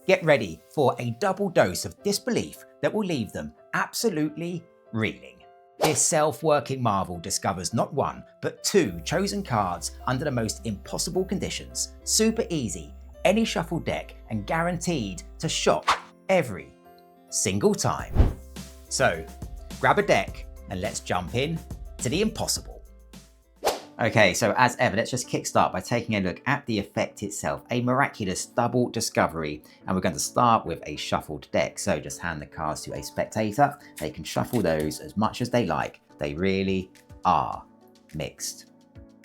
Get ready for a double dose of disbelief that will leave them absolutely reeling. This self-working marvel discovers not one, but two chosen cards under the most impossible conditions, super easy, any shuffle deck, and guaranteed to shock every single time. So, grab a deck and let's jump in to the impossible. Okay, so as ever, let's just kickstart by taking a look at the effect itself, a miraculous double discovery, and we're going to start with a shuffled deck. So just hand the cards to a spectator. They can shuffle those as much as they like. They really are mixed.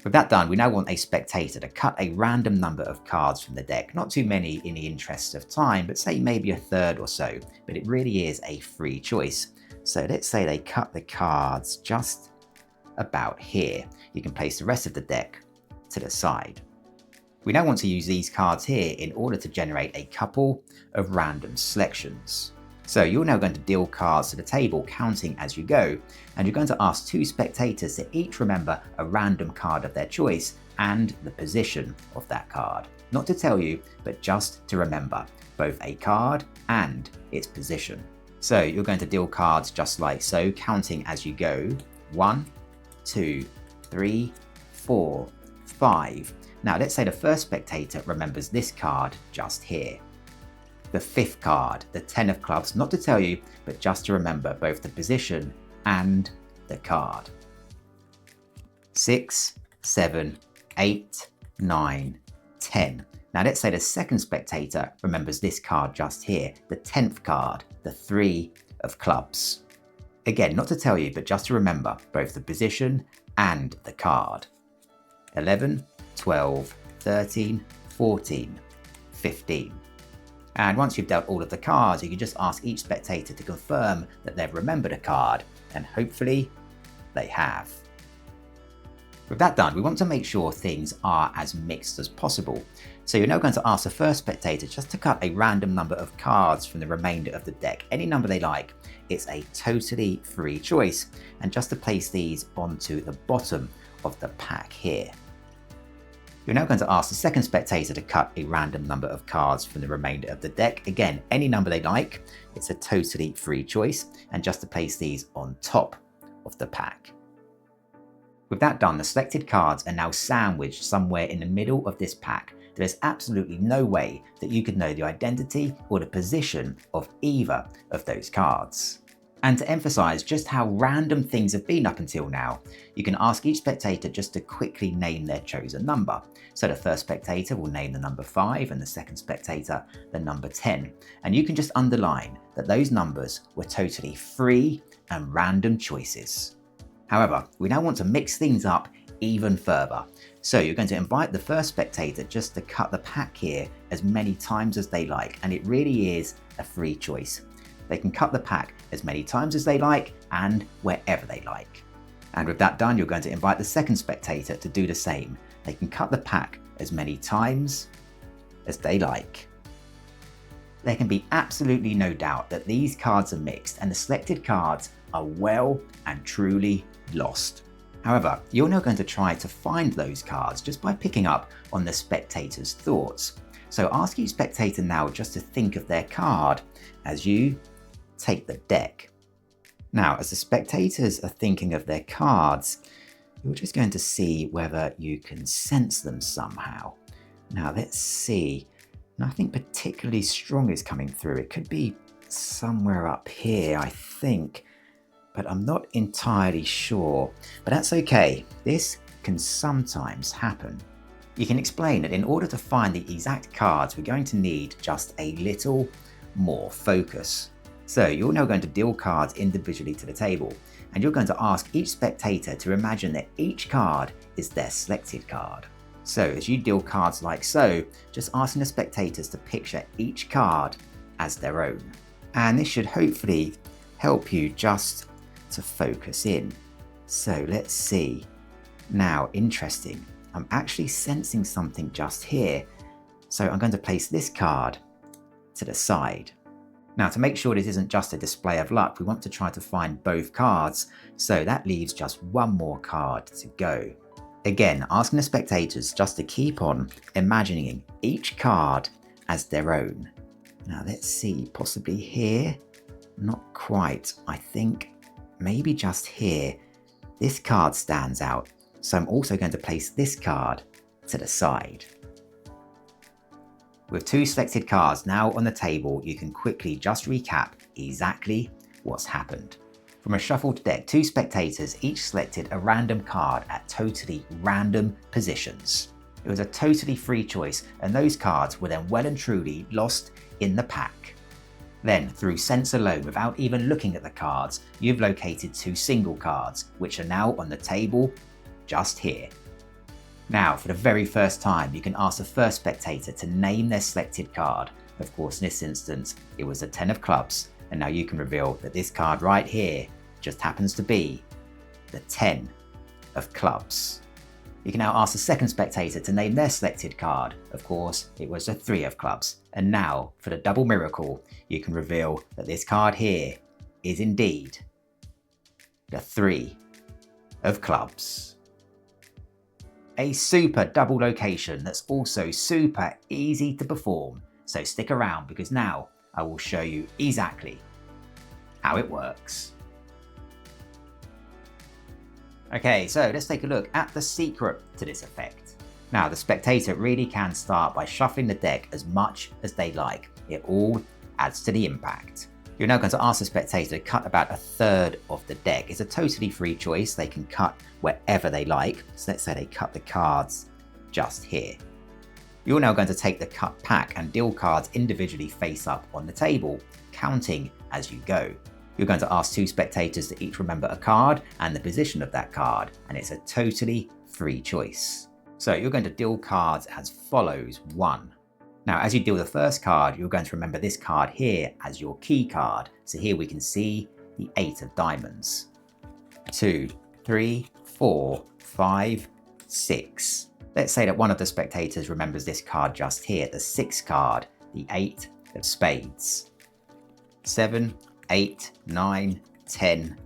With that done, we now want a spectator to cut a random number of cards from the deck. Not too many in the interest of time, but say maybe a third or so, but it really is a free choice. So let's say they cut the cards just about here. You can place the rest of the deck to the side. We now want to use these cards here in order to generate a couple of random selections. So you're now going to deal cards to the table, counting as you go, and you're going to ask two spectators to each remember a random card of their choice and the position of that card. Not to tell you, but just to remember both a card and its position. So you're going to deal cards just like so, counting as you go. 1, 2, 3, 4, 5. Now let's say the first spectator remembers this card just here. The fifth card, the 10 of clubs, not to tell you, but just to remember both the position and the card. 6, 7, 8, 9, 10. Now let's say the second spectator remembers this card just here, the 10th card, the 3 of clubs. Again, not to tell you, but just to remember both the position and the card. 11, 12, 13, 14, 15. And once you've dealt all of the cards, you can just ask each spectator to confirm that they've remembered a card, and hopefully they have. With that done, we want to make sure things are as mixed as possible. So you're now going to ask the first spectator just to cut a random number of cards from the remainder of the deck, any number they like. It's a totally free choice, and just to place these onto the bottom of the pack here. You're now going to ask the second spectator to cut a random number of cards from the remainder of the deck. Again, any number they like. It's a totally free choice, and just to place these on top of the pack. With that done, the selected cards are now sandwiched somewhere in the middle of this pack. There is absolutely no way that you could know the identity or the position of either of those cards. And to emphasize just how random things have been up until now, you can ask each spectator just to quickly name their chosen number. So the first spectator will name the number 5 and the second spectator the number 10. And you can just underline that those numbers were totally free and random choices. However, we now want to mix things up even further. So you're going to invite the first spectator just to cut the pack here as many times as they like, and it really is a free choice. They can cut the pack as many times as they like and wherever they like. And with that done, you're going to invite the second spectator to do the same. They can cut the pack as many times as they like. There can be absolutely no doubt that these cards are mixed and the selected cards are well and truly lost. However, you're now going to try to find those cards just by picking up on the spectator's thoughts. So ask each spectator now just to think of their card as you take the deck. Now, as the spectators are thinking of their cards, you're just going to see whether you can sense them somehow. Now, let's see. Nothing particularly strong is coming through. It could be somewhere up here, I think, but I'm not entirely sure. But that's okay. This can sometimes happen. You can explain that in order to find the exact cards, we're going to need just a little more focus. So you're now going to deal cards individually to the table, and you're going to ask each spectator to imagine that each card is their selected card. So as you deal cards like so, just asking the spectators to picture each card as their own. And this should hopefully help you just to focus in. So let's see. Now, interesting. I'm actually sensing something just here. So I'm going to place this card to the side. Now, to make sure this isn't just a display of luck, we want to try to find both cards. So that leaves just one more card to go. Again, asking the spectators just to keep on imagining each card as their own. Now let's see, possibly here. Not quite. I think maybe just here. This card stands out. So I'm also going to place this card to the side. With 2 selected cards now on the table, you can quickly just recap exactly what's happened. From a shuffled deck, 2 spectators each selected a random card at totally random positions. It was a totally free choice, and those cards were then well and truly lost in the pack. Then, through sense alone, without even looking at the cards, you've located 2 single cards, which are now on the table just here. Now, for the very first time, you can ask the first spectator to name their selected card. Of course, in this instance, it was the 10 of clubs, and now you can reveal that this card right here just happens to be the 10 of clubs. You can now ask the second spectator to name their selected card. Of course, it was the 3 of clubs. And now, for the double miracle, you can reveal that this card here is indeed the 3 of clubs. A super double location that's also super easy to perform. So stick around, because now I will show you exactly how it works. Okay, so let's take a look at the secret to this effect. Now, the spectator really can start by shuffling the deck as much as they like. It all adds to the impact. You're now going to ask the spectator to cut about 1/3 of the deck. It's a totally free choice. They can cut wherever they like. So let's say they cut the cards just here. You're now going to take the cut pack and deal cards individually face up on the table, counting as you go. You're going to ask 2 spectators to each remember a card and the position of that card, and it's a totally free choice. So you're going to deal cards as follows. 1. Now, as you deal the first card, you're going to remember this card here as your key card. So here we can see the 8 of diamonds. 2, 3, 4, 5, 6. Let's say that one of the spectators remembers this card just here, the 6th card, the 8 of spades. 7, 8, 9, 10,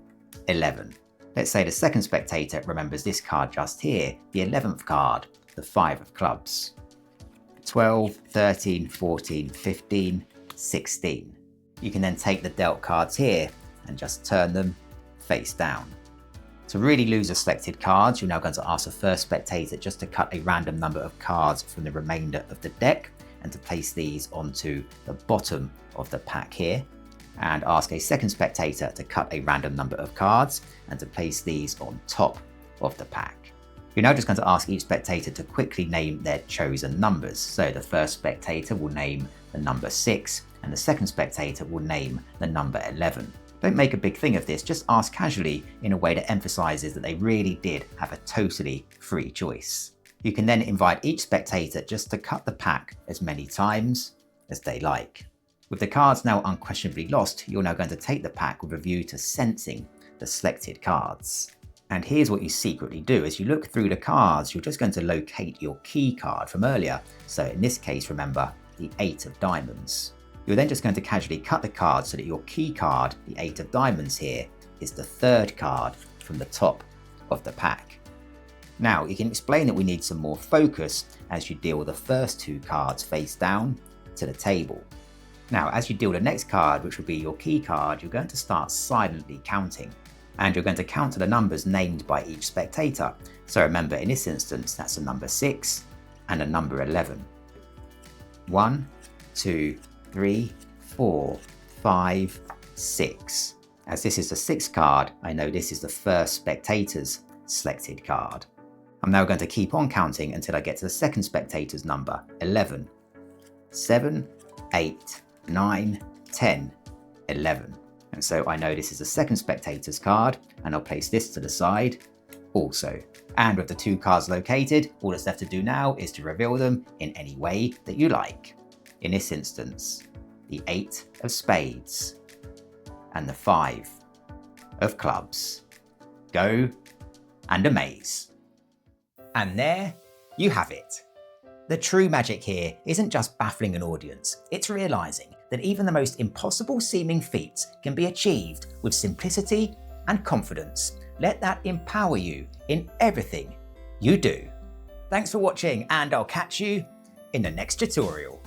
11. Let's say the second spectator remembers this card just here, the 11th card, the 5 of clubs. 12, 13, 14, 15, 16. You can then take the dealt cards here and just turn them face down. To really lose the selected cards, you're now going to ask the first spectator just to cut a random number of cards from the remainder of the deck and to place these onto the bottom of the pack here. And ask a second spectator to cut a random number of cards and to place these on top of the pack. You're now just going to ask each spectator to quickly name their chosen numbers. So the first spectator will name the number 6 and the second spectator will name the number 11. Don't make a big thing of this, just ask casually in a way that emphasizes that they really did have a totally free choice. You can then invite each spectator just to cut the pack as many times as they like. With the cards now unquestionably lost, you're now going to take the pack with a view to sensing the selected cards. And here's what you secretly do. As you look through the cards, you're just going to locate your key card from earlier. So in this case, remember the 8 of diamonds. You're then just going to casually cut the card so that your key card, the 8 of diamonds here, is the 3rd card from the top of the pack. Now, you can explain that we need some more focus as you deal the first 2 cards face down to the table. Now, as you deal the next card, which will be your key card, you're going to start silently counting. And you're going to count to the numbers named by each spectator. So remember, in this instance, that's a number 6 and a number 11. 1, 2, 3, 4, 5, 6. As this is the 6th card, I know this is the first spectator's selected card. I'm now going to keep on counting until I get to the second spectator's number, 11. 7, 8, 9, 10, 11. And so I know this is the second spectator's card, and I'll place this to the side also. And with the 2 cards located, all that's left to do now is to reveal them in any way that you like. In this instance, the 8 of spades and the 5 of clubs. Go and amaze. And there you have it. The true magic here isn't just baffling an audience, it's realizing that even the most impossible seeming feats can be achieved with simplicity and confidence. Let that empower you in everything you do. Thanks for watching, and I'll catch you in the next tutorial.